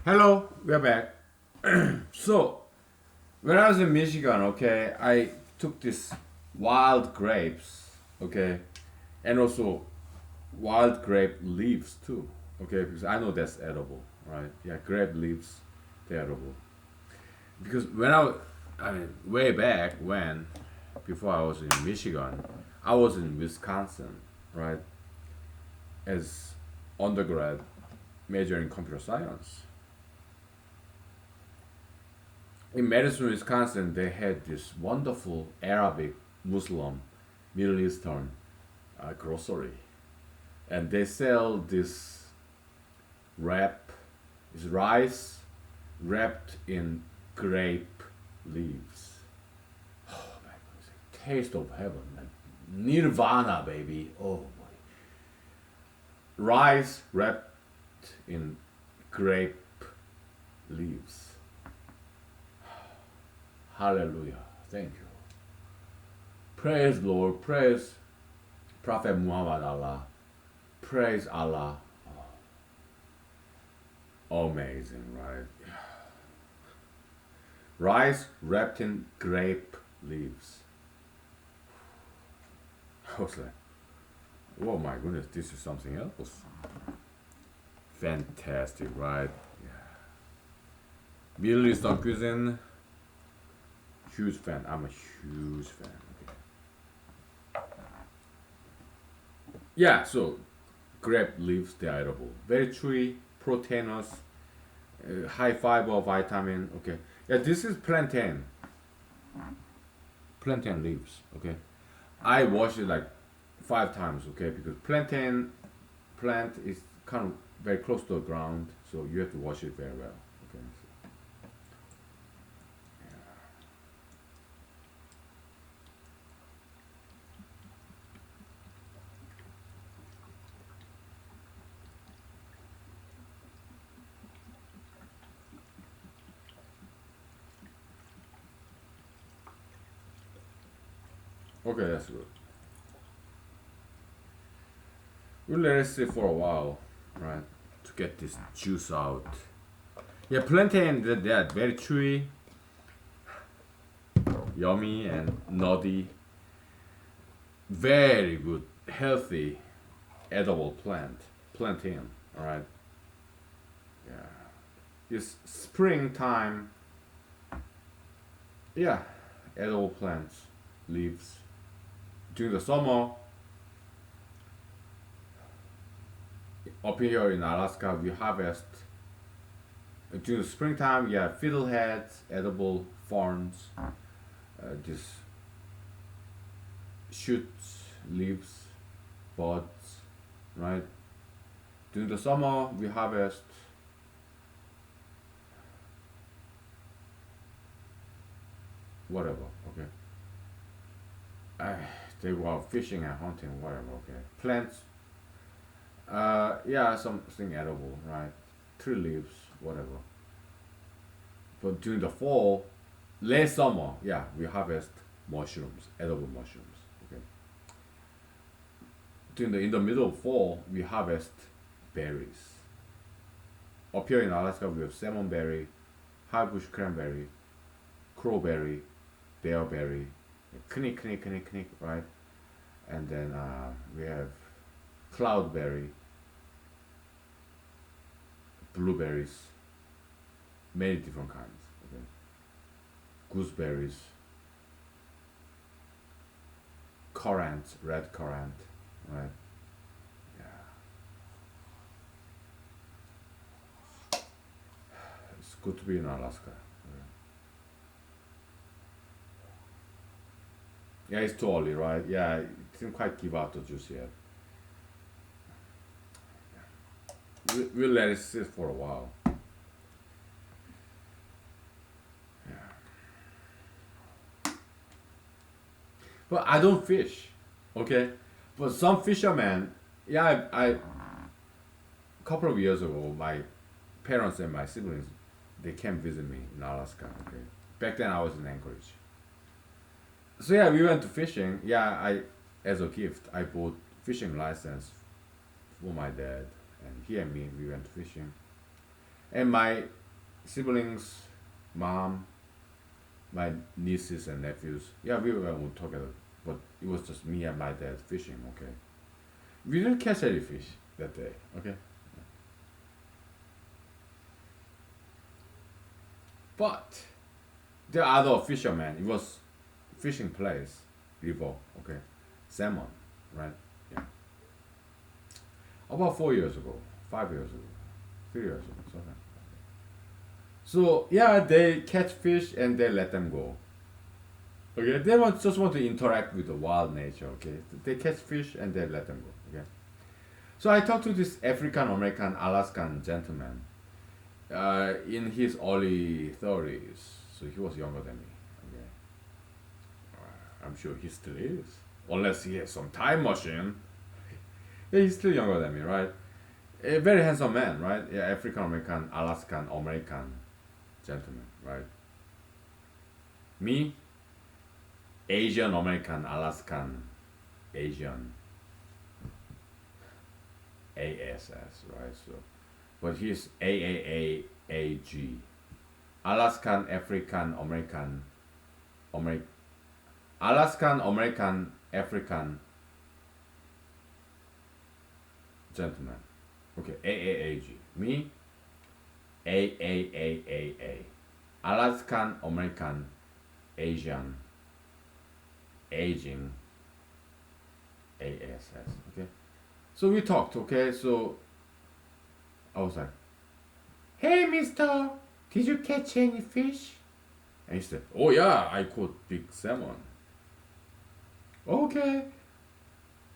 Hello, we're back. So, when I was in Michigan, okay, I took this wild grapes, okay, and also wild grape leaves too, okay, because I know that's edible, right? Yeah, grape leaves, they're edible. Because I mean, way back when, before I was in Michigan, I was in Wisconsin, right, as undergrad, majoring in computer science. In Madison, Wisconsin, they had this wonderful Arabic, Muslim, Middle Eastern grocery, and they sell this wrap, is rice wrapped in grape leaves. Oh my goodness, taste of heaven, man. Nirvana, baby. Oh boy, rice wrapped in grape leaves. Hallelujah. Thank you. Praise Lord. Praise Prophet Muhammad Allah. Praise Allah. Amazing, right? Rice wrapped in grape leaves. I was like, oh my goodness, this is something else. Fantastic, right? Yeah. Middle Eastern cuisine, huge fan. I'm a huge fan. Okay. Yeah, so grape leaves, they're edible. Very chewy, proteinous, high fiber, vitamin. Okay. Yeah, this is plantain. Plantain leaves. Okay. I wash it like 5 times. Okay, because plantain plant is kind of very close to the ground, so you have to wash it very well. Okay. So, okay, that's good. We'll let it sit for a while, right, to get this juice out. Yeah, plantain, they're very chewy, yummy, and nutty. Very good, healthy, edible plantain. All right. Yeah. It's springtime. Yeah, edible plants, leaves. During the summer, up here in Alaska, we harvest. During the springtime, yeah, fiddleheads, edible ferns, this shoots, leaves, buds, right? During the summer, we harvest whatever, okay? Uh, they go out fishing and hunting, whatever, okay? Plants, yeah, something edible, right? Tree leaves, whatever. But during the fall, late summer, yeah, we harvest mushrooms, edible mushrooms, okay? In the middle of fall, we harvest berries. Up here in Alaska, we have salmonberry, high-bush cranberry, crowberry, bearberry, knick, knick, knick, knick, right? And then we have cloudberry, blueberries, many different kinds. Okay, gooseberries, currant, red currant, right? Yeah, it's good to be in Alaska. Yeah, it's too early, right? Yeah, it didn't quite give out the juice yet. We'll let it sit for a while. But I don't fish, okay? But some fishermen, yeah, I couple of years ago, my parents and my siblings, they came visit me in Alaska, okay? Back then I was in Anchorage. So yeah, we went to fishing. Yeah, I as a gift I bought fishing license for my dad, and he and me, we went fishing. And my siblings, mom, my nieces and nephews, yeah, we were all together. But it was just me and my dad fishing, okay? We didn't catch any fish that day, okay? But the other fishermen, it was fishing place, river, okay? Salmon, right? Yeah. About 4 years ago, 5 years ago, 3 years ago, something. So yeah, they catch fish and they let them go. Okay, they just want to interact with the wild nature. Okay, they catch fish and they let them go. Okay, so I talked to this African American Alaskan gentleman in his early 30s. So he was younger than me. Okay, I'm sure he still is, unless he has some time machine. Yeah, he's still younger than me, right? A very handsome man, right? Yeah, African American Alaskan American gentleman, right? Me, Asian American Alaskan Asian ASS, right? So, but he's AAAAG, Alaskan African American American Alaskan American African gentleman. Okay, AAAG. Me, AAAAA, Alaskan American Asian Aging ASS. Okay, so we talked. Okay, so I was like, "Hey, Mister, did you catch any fish?" And he said, "Oh yeah, I caught big salmon." Okay,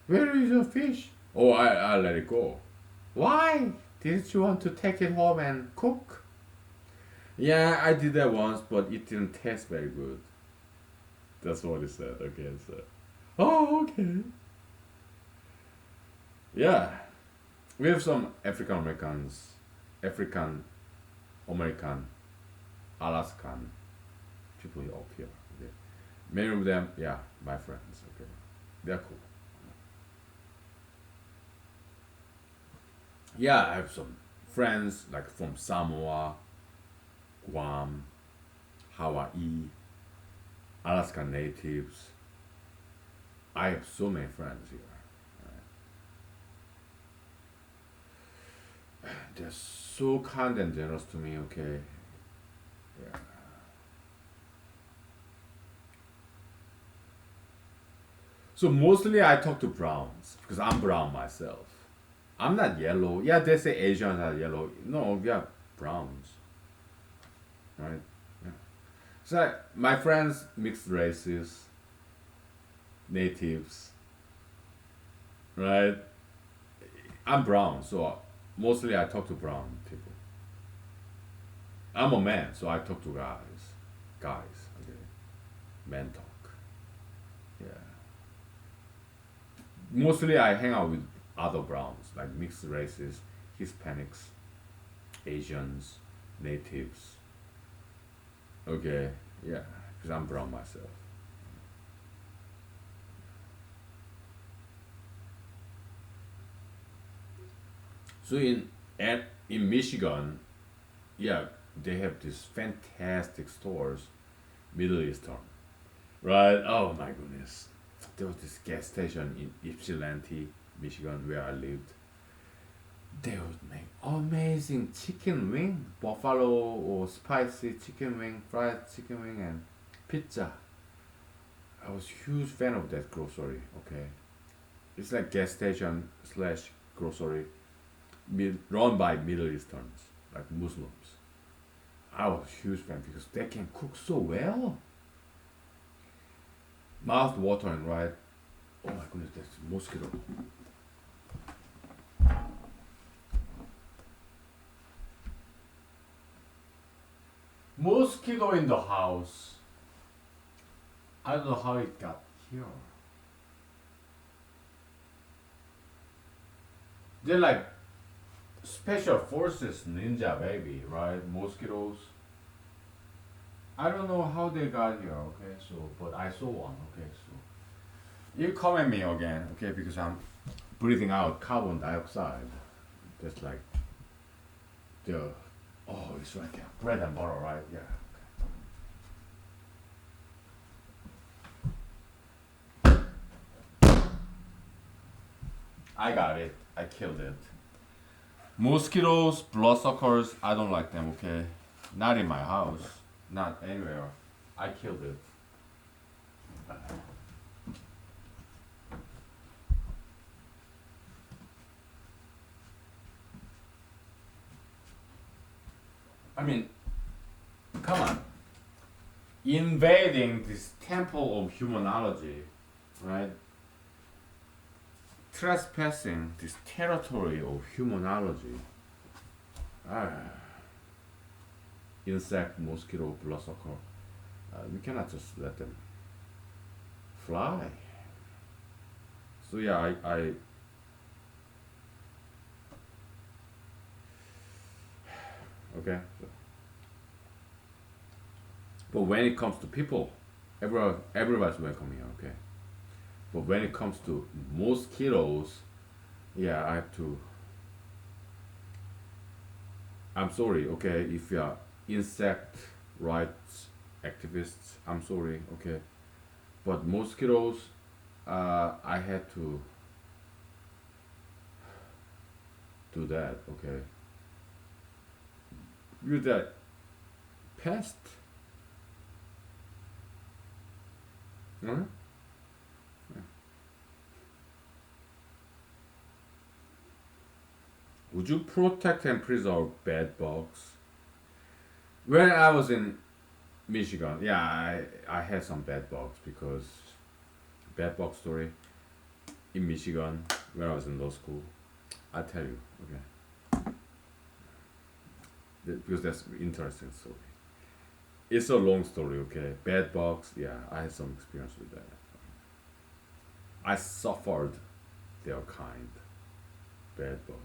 where is your fish? Oh, I let it go. Why? Didn't you want to take it home and cook? Yeah, I did that once, but it didn't taste very good. That's what he said. Okay, so. Oh, okay. Yeah, we have some African Americans, African American, Alaskan people up here. Okay. Many of them, yeah, my friends. Okay, they're cool. Yeah, I have some friends like from Samoa, Guam, Hawaii, Alaska natives. I have so many friends here. They're so kind and generous to me, okay? Yeah. So mostly I talk to browns because I'm brown myself. I'm not yellow. Yeah, they say Asians are yellow. No, we are browns, right? Yeah. So my friends, mixed races, natives, right? I'm brown, so mostly I talk to brown people. I'm a man, so I talk to guys. Guys, okay. Men talk. Yeah. Mostly I hang out with other browns, like mixed races, Hispanics, Asians, natives. Okay, yeah, because I'm brown myself. So in Michigan, yeah, they have these fantastic stores, Middle Eastern, right? Oh my goodness, there was this gas station in Ypsilanti, Michigan, where I lived. They would make amazing chicken wing, buffalo or spicy chicken wing, fried chicken wing, and pizza. I was huge fan of that grocery. Okay, it's like gas station slash grocery, run by Middle Easterns, like Muslims. I was huge fan because they can cook so well. Mouth watering, right? Oh my goodness, that's mosquito. Mosquito in the house. I don't know how it got here. They're like special forces ninja baby, right? Mosquitoes. I don't know how they got here, okay? So, but I saw one, okay? So, you come at me again, okay? Because I'm breathing out carbon dioxide. That's like the, oh, it's right there. Bread and butter, right? Yeah. I got it. I killed it. Mosquitoes, bloodsuckers, I don't like them, okay? Not in my house. Not anywhere. I killed it. I mean, come on. Invading this temple of humanology, right? Trespassing this territory of humanology. Ah, insect, mosquito, bloodsucker. We cannot just let them fly. So yeah, I okay. But when it comes to people, everybody's welcome here, okay? But when it comes to mosquitoes, yeah, I have to. I'm sorry, okay, if you are insect rights activists, I'm sorry, okay. But mosquitoes, I had to do that, okay. With that pest, huh? Would you protect and preserve bed bugs? When I was in Michigan, yeah, I had some bed bugs because bed bug story in Michigan when I was in law school. I'll tell you, okay, because that's interesting story. It's a long story, okay. Bed bugs, yeah, I had some experience with that. I suffered their kind, bed bugs.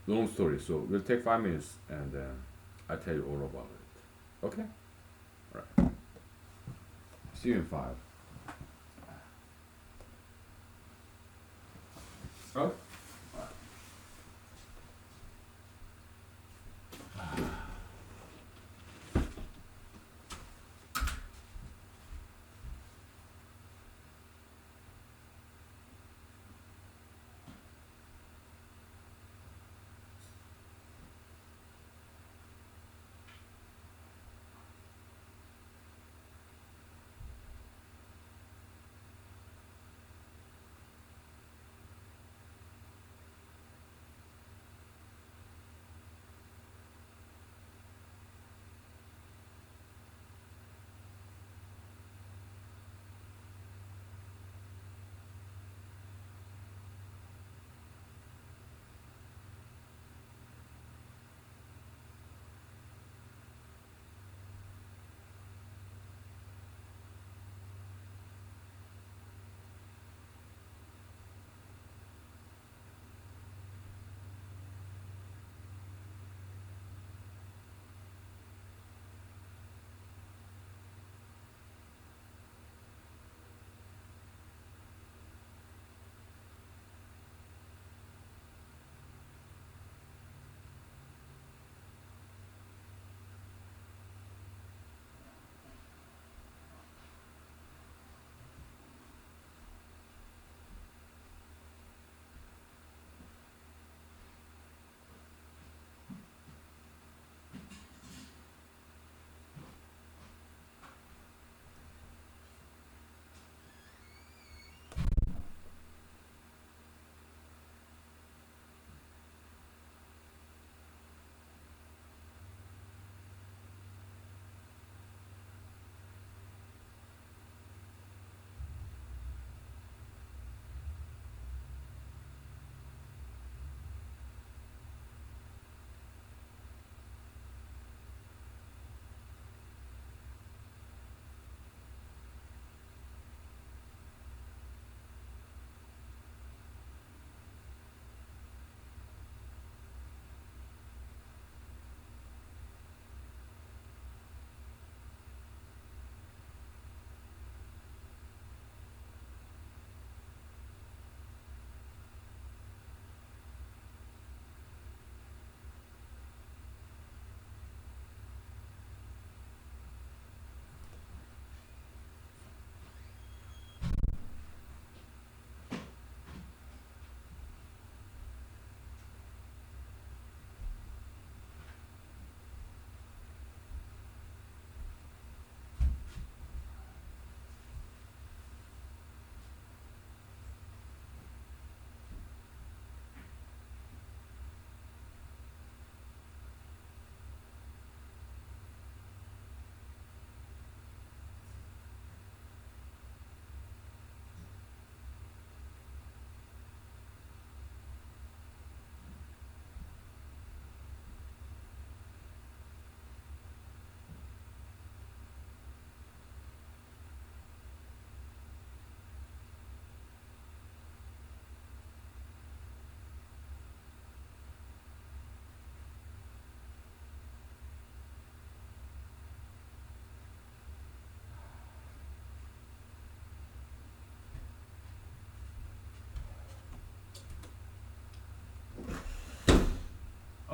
Long story, so we'll take 5 minutes and then I'll tell you all about it. Okay? Alright. See you in five. Oh?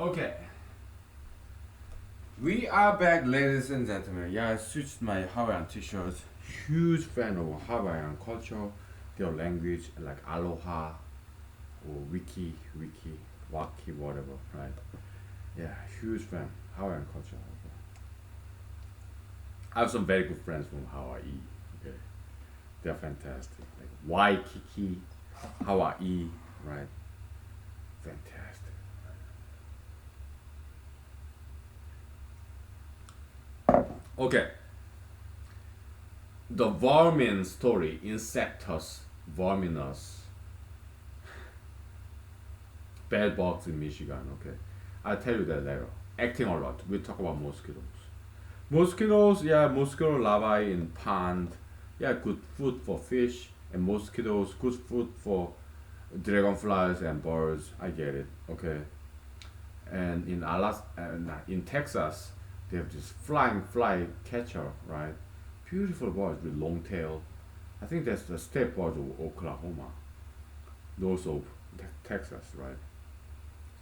Okay. We are back, ladies and gentlemen. Yeah, I switched my Hawaiian t-shirts. Huge fan of Hawaiian culture, their language, like aloha or wiki, waki, whatever, right? Yeah, huge fan. Hawaiian culture. Okay. I have some very good friends from Hawaii. Okay, they're fantastic. Like Waikiki, Hawaii, right? Fantastic. Okay. The vermin story, insectus, verminous, bed bugs in Michigan. Okay, I'll tell you that later. Acting a lot. We'll talk about mosquitoes. Mosquitoes, yeah, mosquito larvae in pond. Yeah, good food for fish. And mosquitoes, good food for dragonflies and birds. I get it. Okay. And in Alaska, in Texas, they have this flying fly catcher, right? Beautiful birds with long tail. I think that's the state bird of Oklahoma, north of Texas, right?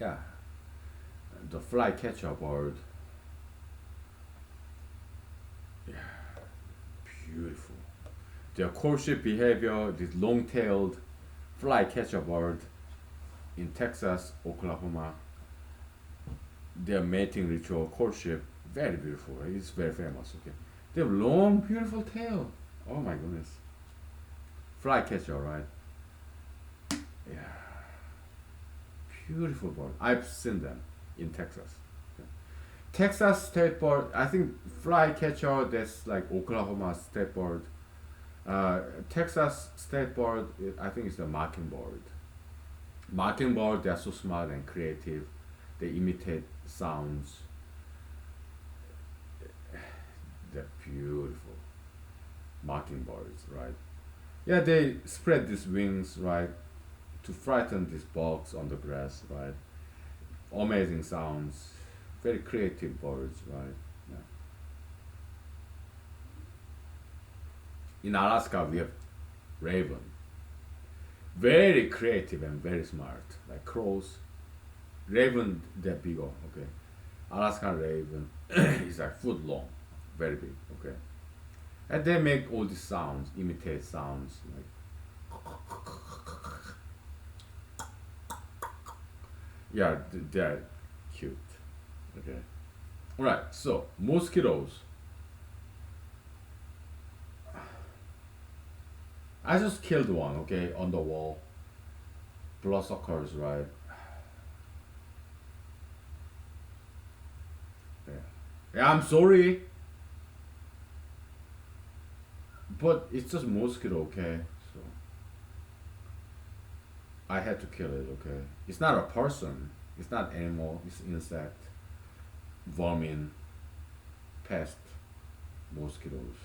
Yeah, the fly catcher bird. Yeah, beautiful. Their courtship behavior, this long-tailed fly catcher bird in Texas, Oklahoma, their mating ritual, courtship, very beautiful. Right? It's very famous. Okay, they have long, beautiful tail. Oh my goodness, fly catcher, right? Yeah, beautiful bird. I've seen them in Texas. Okay. Texas state bird. I think fly catcher. That's like Oklahoma state bird. Texas state bird. I think it's the mockingbird. Mockingbird. They're so smart and creative. They imitate sounds. They're beautiful. Mockingbirds, right? Yeah, they spread these wings, right, to frighten these bugs on the grass, right? Amazing sounds. Very creative birds, right? Yeah. In Alaska, we have raven. Very creative and very smart, like crows. Raven, they're bigger, okay. Alaskan raven is like foot long, very big, okay. And they make all these sounds, imitate sounds like yeah, they're cute. Okay. Alright, so mosquitoes. I just killed one, okay, on the wall. Bloodsuckers, right? Yeah. Yeah, I'm sorry. But it's just mosquito, okay? So I had to kill it, okay? It's not a person, it's not animal, it's insect, vermin, pest, mosquitoes.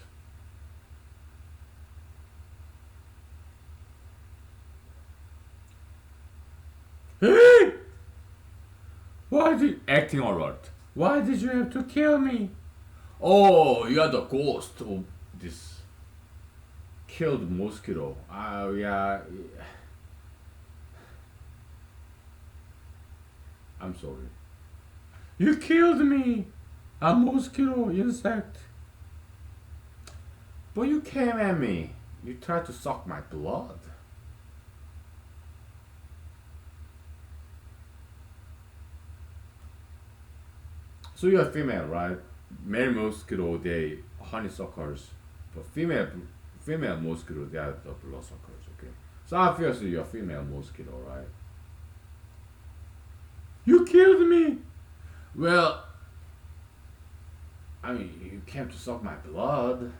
Hey! Why did acting alert? Why did you have to kill me? Oh, you are the ghost of this killed mosquito. Oh yeah. I'm sorry. You killed me! A mosquito insect. But you came at me. You tried to suck my blood. So you're female, right? Male mosquito, they honeysuckers. But female mosquito, they are the bloodsuckers, okay? So obviously you're a female mosquito, right? You killed me! Well, I mean, you came to suck my blood.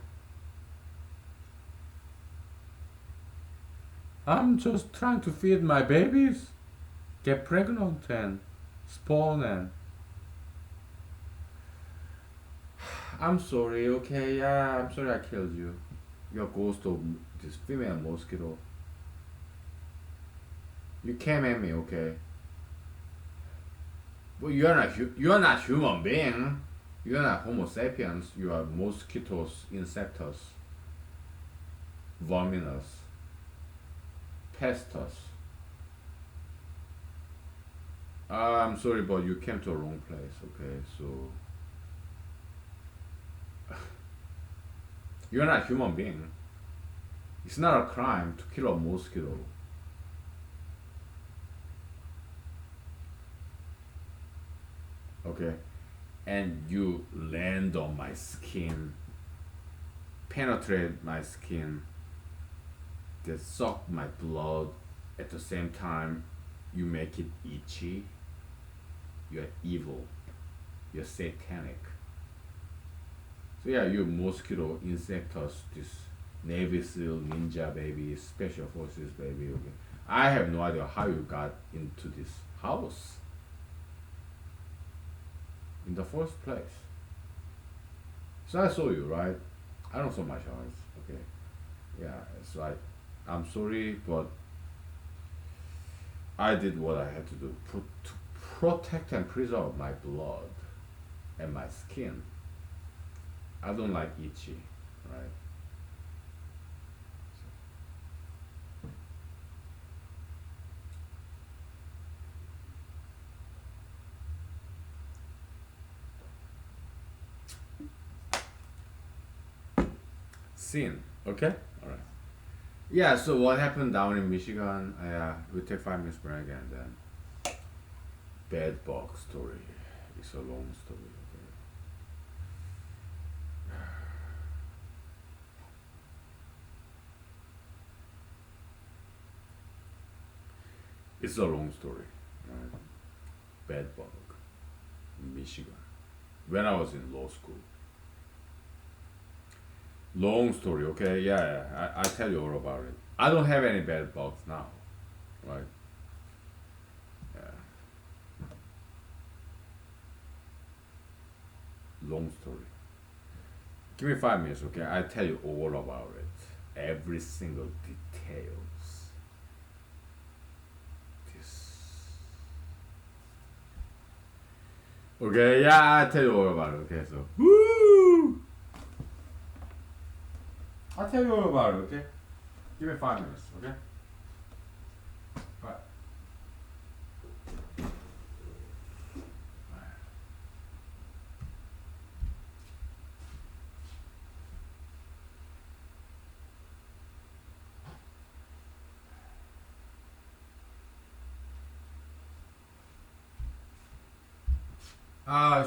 I'm just trying to feed my babies, get pregnant and spawn and... I'm sorry, okay? Yeah, I'm sorry I killed you. You're a ghost of this female mosquito. You came at me, okay? But you're not human being. You're not Homo sapiens. You are mosquitoes, insectus, verminous, pestus. I'm sorry, but you came to a wrong place. Okay, so you're not a human being. It's not a crime to kill a mosquito. Okay, and you land on my skin, penetrate my skin, that suck my blood. At the same time, you make it itchy. You're evil. You're satanic. So yeah, you mosquito, insectus, this Navy SEAL, ninja baby, special forces baby. Okay, I have no idea how you got into this house in the first place. So I saw you, right? I don't saw my eyes. Okay, yeah. So I'm sorry, but I did what I had to do to protect and preserve my blood and my skin. I don't like itchy, right? Sin, okay? All right. Yeah. So what happened down in Michigan? We take 5 minutes break and then bed bug story. It's a long story. Okay. It's a long story. Right? Bed bug in Michigan when I was in law school. Long story, okay? Yeah, yeah. I tell you all about it. I don't have any bed bugs now, right? Yeah. Long story. Give me 5 minutes, okay? I tell you all about it. Every single details. This. Okay, yeah, I tell you all about it. Okay, so woo! I'll tell you all about it. Okay, give me 5 minutes. Okay. Bye.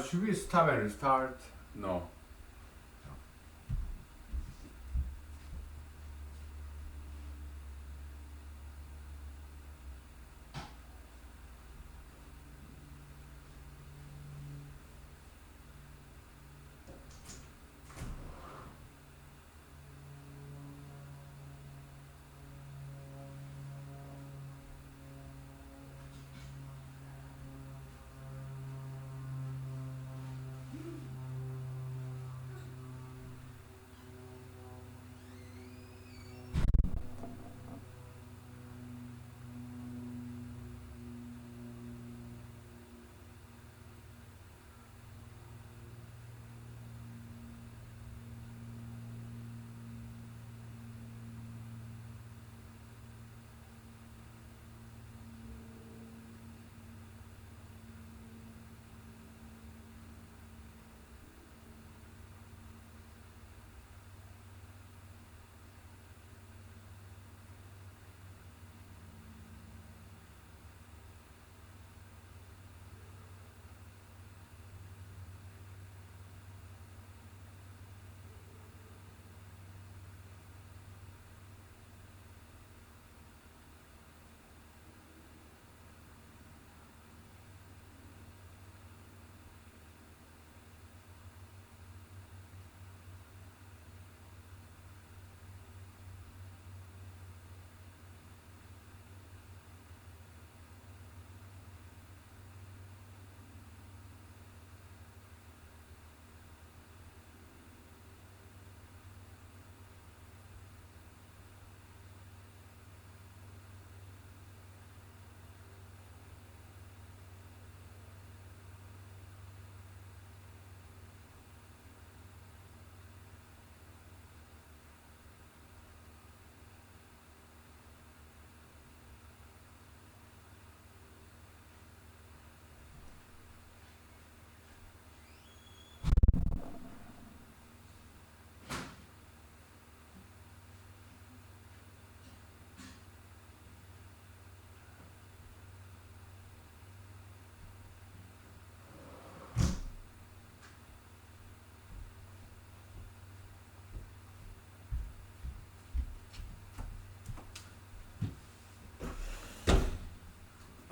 Should we stop and restart? No.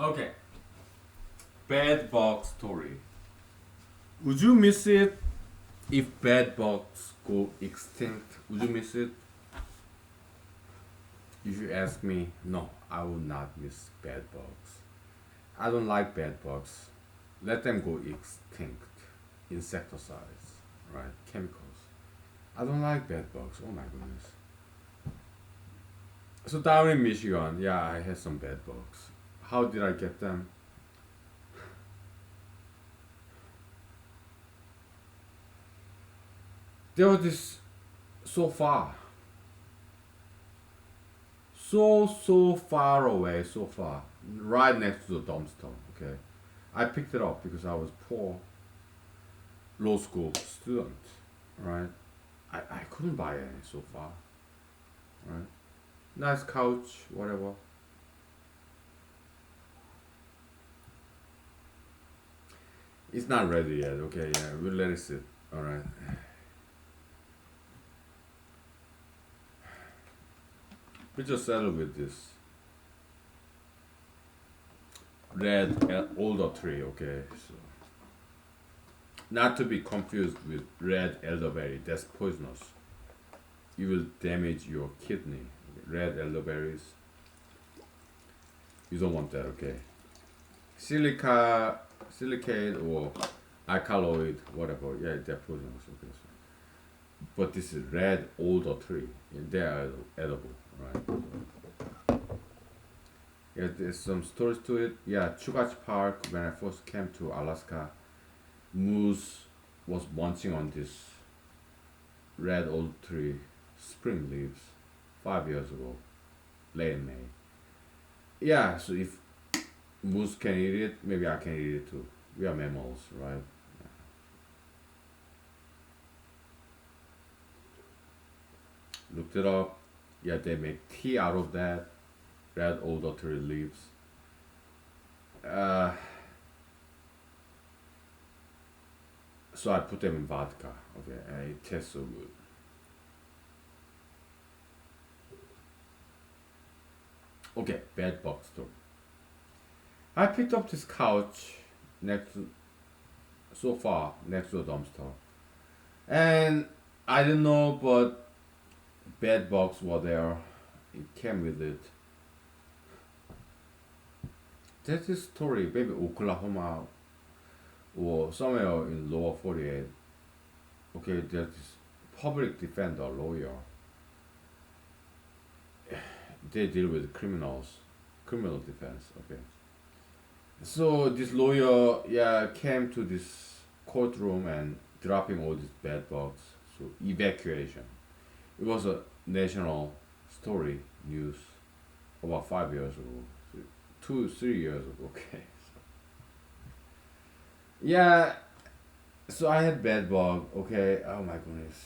Okay. Bed bug story. Would you miss it if bed bugs go extinct? Would you miss it? If you ask me, no, I will not miss bed bugs. I don't like bed bugs. Let them go extinct. Insecticides, right? Chemicals. I don't like bed bugs. Oh my goodness. So down in Michigan, yeah, I had some bed bugs. How did I get them? There was this so far, so far away, so far, right next to the dumpster. Okay, I picked it up because I was poor law school student, right? I couldn't buy any so far, right? Nice couch, whatever. It's not ready yet. Okay, yeah, we'll let it sit. All right. We just settled with this older tree. Okay, so not to be confused with red elderberry. That's poisonous. You will damage your kidney. Red elderberries. You don't want that. Okay. Silicate or alkaloid, whatever. Yeah, they're poisonous. Okay. So. But this is red older tree. They are edible, right? Yeah, there's some stories to it. Yeah, Chugach Park. When I first came to Alaska, moose was munching on this red old tree, spring leaves, 5 years ago, late in May. Yeah, so if moose can eat it, maybe I can eat it too. We are mammals, right? Looked it up. Yeah, they make tea out of that red old tree leaves. Uh, so I put them in vodka. Okay, and it tastes so good. Okay, bed bug story. I picked up this couch next to sofa next to a dumpster, and I didn't know, but bed bugs were there. It came with it. There's this story, maybe Oklahoma or somewhere in lower 48. Okay, there's this public defender lawyer. They deal with criminals, criminal defense. Okay, so this lawyer, yeah, came to this courtroom and dropping all these bed bugs. So evacuation. It was a national story news about 5 years ago, so 2 3 years ago. Okay, yeah. So I had bed bug. Okay. Oh my goodness.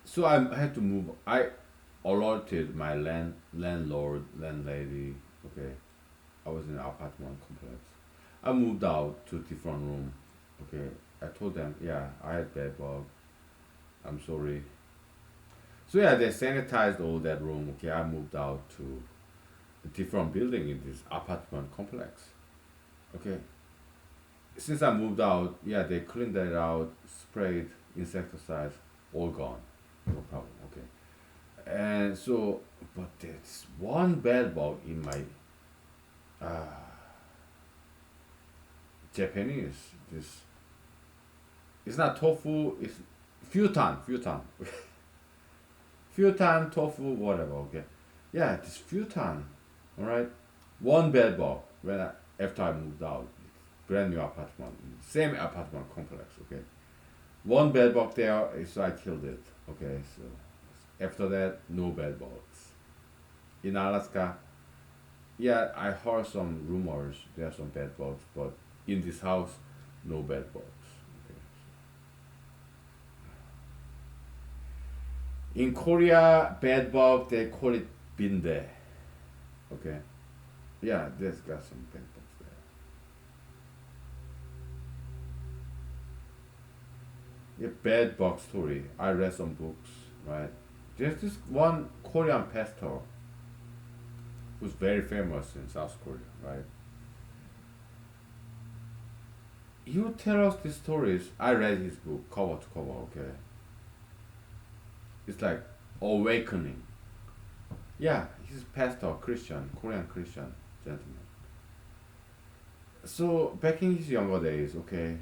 So I had to move. I alerted my landlord, landlady. Okay, I was in an apartment complex. I moved out to a different room. Okay, I told them, yeah, I had bed bug. I'm sorry. So yeah, they sanitized all that room. Okay, I moved out to a different building in this apartment complex. Okay, since I moved out, yeah, they cleaned that out, sprayed insecticides, all gone. No problem. Okay. And so, but there's one bed bug in my uh, Japanese. This it's not tofu. It's futan, futan tofu, whatever. Okay, yeah, this futan. All right, one bed bug after I moved out, brand new apartment, same apartment complex. Okay, one bed bug there, so I killed it. Okay, so after that, no bed bugs in Alaska. Yeah, I heard some rumors there are some bed bugs, but in this house, no bed bugs. Okay. In Korea, bed bug they call it binde. Okay. Yeah, there's got some bed bugs there. Yeah, bed bug story. I read some books, right? There's this one Korean pastor who's very famous in South Korea, right? He would tell us these stories. I read his book cover to cover, okay? It's like awakening. Yeah, he's pastor, Christian, Korean Christian gentleman. So back in his younger days, okay,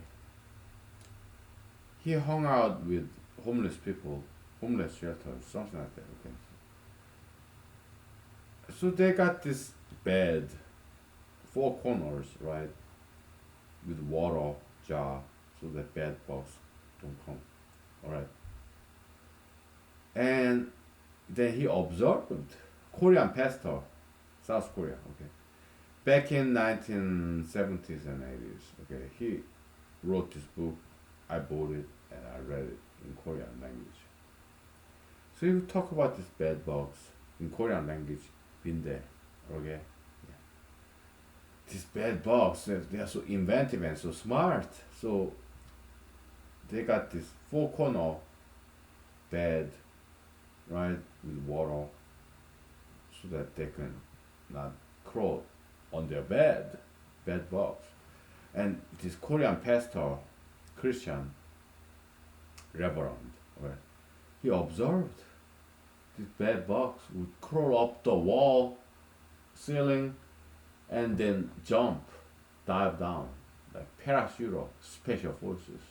he hung out with homeless people, homeless shelters, something like that, okay? So they got this bed, four corners, right, with water jar, so that bed bugs don't come, all right? And then he observed Korean pastor, South Korea, okay, back in 1970s and 80s, okay, he wrote this book. I bought it and I read it in Korean language. So he would talk about this bed bugs in Korean language, been there, okay? These bed bugs, they are so inventive and so smart. So they got this four corner bed, right, with water, so that they can not crawl on their bed bugs. And this Korean pastor, Christian, Reverend, right, he observed these bed bugs would crawl up the wall, ceiling, and then jump, dive down, like parachute or special forces.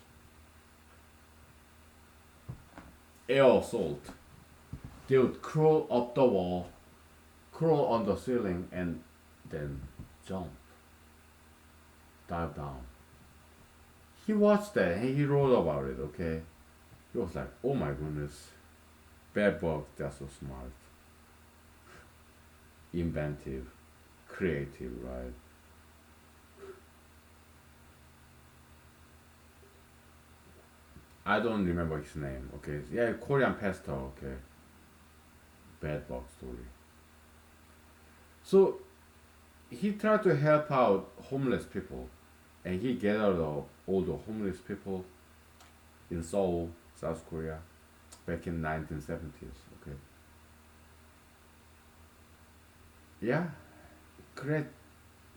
Air assault. They would crawl up the wall, crawl on the ceiling, and then jump, dive down. He watched that and he wrote about it, okay? He was like, oh my goodness, bed bugs, they're so smart, inventive, creative, right? I don't remember his name, okay? Yeah, Korean pastor, okay? Bed bug story. So he tried to help out homeless people and he gathered up all the homeless people in Seoul, South Korea, back in 1970s, okay? Yeah, great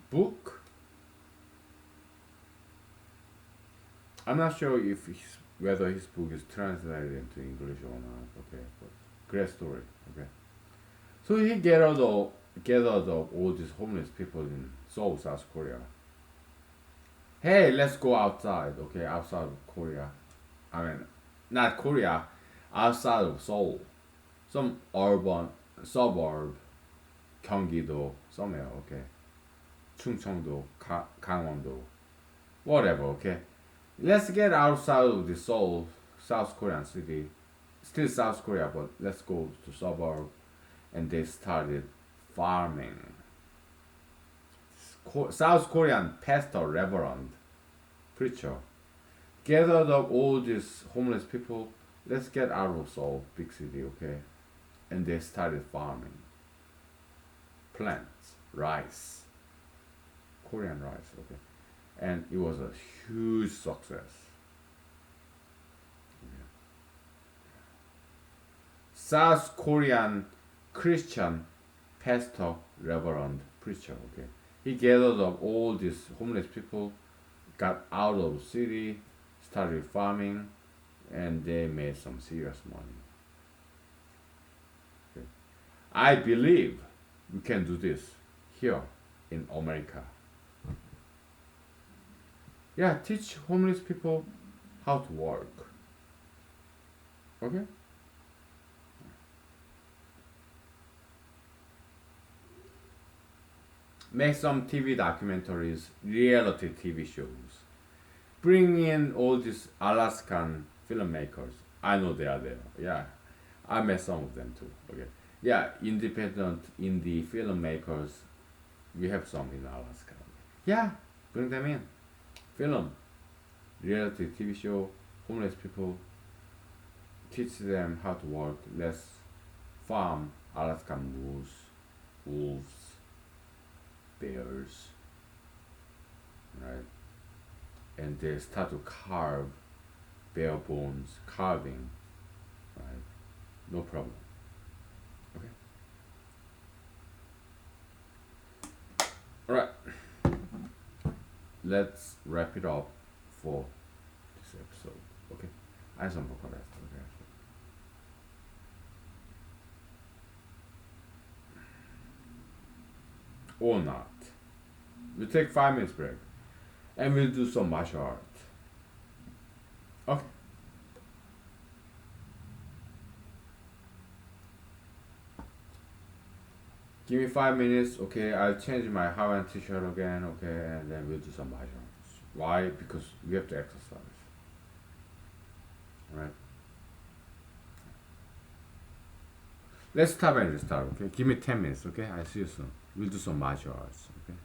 book. I'm not sure if whether his book is translated into English or not. Okay, but great story. Okay, so he gathered up all these homeless people in Seoul, South Korea. Hey, let's go outside. Okay, outside of Korea. I mean, not Korea, outside of Seoul, some urban suburb, 경기도 somewhere. Okay, 충청도, 강원도, whatever. Okay. Let's get outside of the Seoul, South Korean city. Still South Korea, but let's go to suburb. And they started farming. South Korean pastor, reverend, preacher, gathered up all these homeless people. Let's get out of Seoul, big city, okay? And they started farming. Plants, rice, Korean rice, okay? And it was a huge success. Yeah. South Korean Christian pastor, reverend, preacher. Okay, he gathered up all these homeless people, got out of the city, started farming, and they made some serious money. Okay. I believe we can do this here in America. Yeah, teach homeless people how to work. Okay? Make some TV documentaries, reality TV shows. Bring in all these Alaskan filmmakers. I know they are there. Yeah, I met some of them too. Okay. Yeah, independent indie filmmakers. We have some in Alaska. Yeah, bring them in. Film, reality TV show, homeless people, teach them how to work. Let's farm Alaskan moose, wolves, bears, right? And they start to carve bare bones, carving, right? No problem. Alright, let's wrap it up for this episode. Okay? 안성 보컬 했어. Or not. We'll take 5 minutes break. And we'll do some martial art. Okay. Give me 5 minutes, okay? I'll change my Hawaiian t-shirt again, okay? And then we'll do some martial arts. Why? Because we have to exercise. Alright? Let's stop and restart, okay? Give me 10 minutes, okay? I'll see you soon. We'll do some martial arts, okay?